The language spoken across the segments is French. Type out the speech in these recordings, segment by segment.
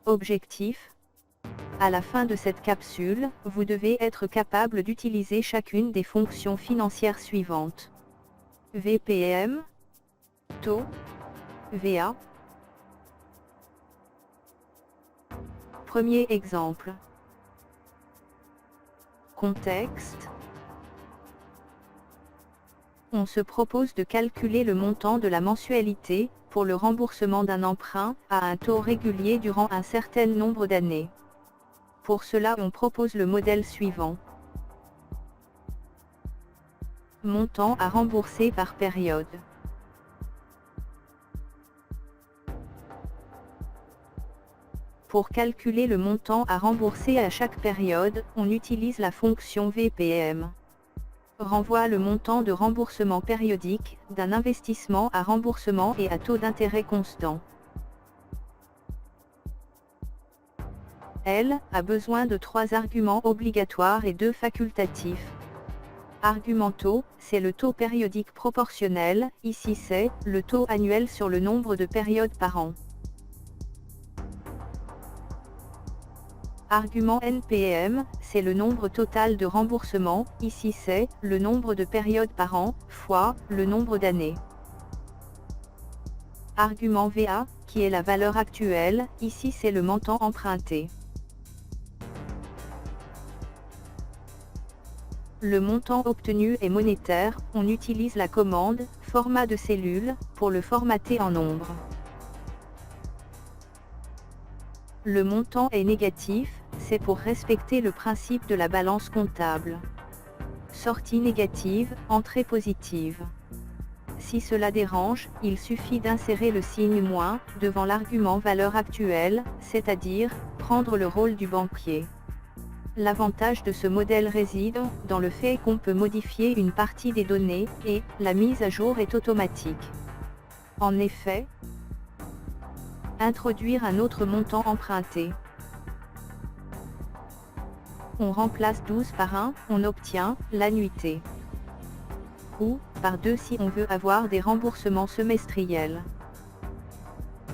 Objectif. À la fin de cette capsule, vous devez être capable d'utiliser chacune des fonctions financières suivantes. VPM, taux, VA. Premier exemple. Contexte. On se propose de calculer le montant de la mensualité, pour le remboursement d'un emprunt, à un taux régulier durant un certain nombre d'années. Pour cela, on propose le modèle suivant. Montant à rembourser par période. Pour calculer le montant à rembourser à chaque période, on utilise la fonction VPM. Renvoie le montant de remboursement périodique, d'un investissement à remboursement et à taux d'intérêt constant. Elle a besoin de 3 arguments obligatoires et 2 facultatifs. Argument taux, c'est le taux périodique proportionnel, ici c'est le taux annuel sur le nombre de périodes par an. Argument NPM, c'est le nombre total de remboursements, ici c'est le nombre de périodes par an, fois le nombre d'années. Argument VA, qui est la valeur actuelle, ici c'est le montant emprunté. Le montant obtenu est monétaire, on utilise la commande « format de cellule » pour le formater en nombre. Le montant est négatif, c'est pour respecter le principe de la balance comptable. Sortie négative, entrée positive. Si cela dérange, il suffit d'insérer le signe moins devant l'argument valeur actuelle, c'est-à-dire prendre le rôle du banquier. L'avantage de ce modèle réside dans le fait qu'on peut modifier une partie des données, et la mise à jour est automatique. En effet, introduire un autre montant emprunté. On remplace 12 par 1, on obtient l'annuité. Ou par 2 si on veut avoir des remboursements semestriels.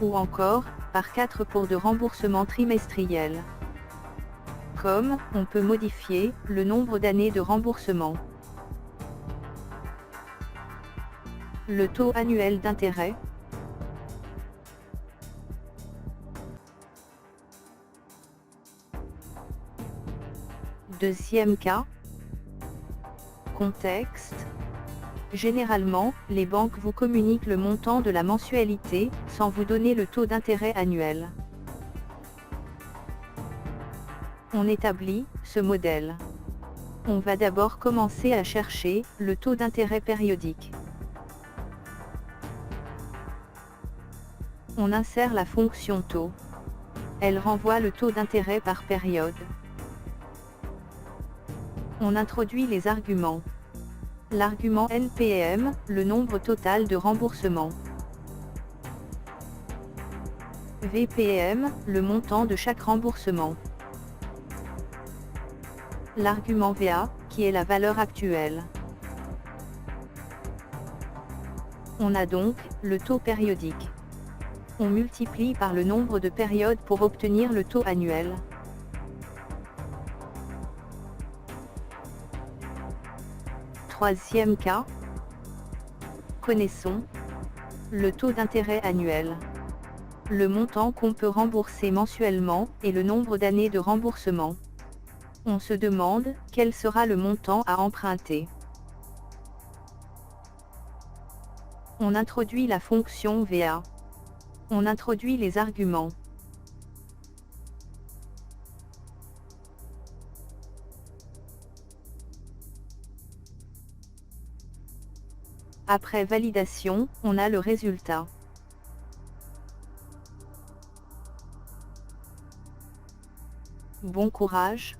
Ou encore, par 4 pour de remboursements trimestriels. Comme, on peut modifier le nombre d'années de remboursement. Le taux annuel d'intérêt. Deuxième cas. Contexte. Généralement, les banques vous communiquent le montant de la mensualité, sans vous donner le taux d'intérêt annuel. On établit ce modèle. On va d'abord commencer à chercher le taux d'intérêt périodique. On insère la fonction taux. Elle renvoie le taux d'intérêt par période. On introduit les arguments. L'argument NPM, le nombre total de remboursements. VPM, le montant de chaque remboursement. L'argument VA, qui est la valeur actuelle. On a donc le taux périodique. On multiplie par le nombre de périodes pour obtenir le taux annuel. Troisième cas. Connaissons le taux d'intérêt annuel. Le montant qu'on peut rembourser mensuellement, et le nombre d'années de remboursement. On se demande, quel sera le montant à emprunter. On introduit la fonction VA. On introduit les arguments. Après validation, on a le résultat. Bon courage!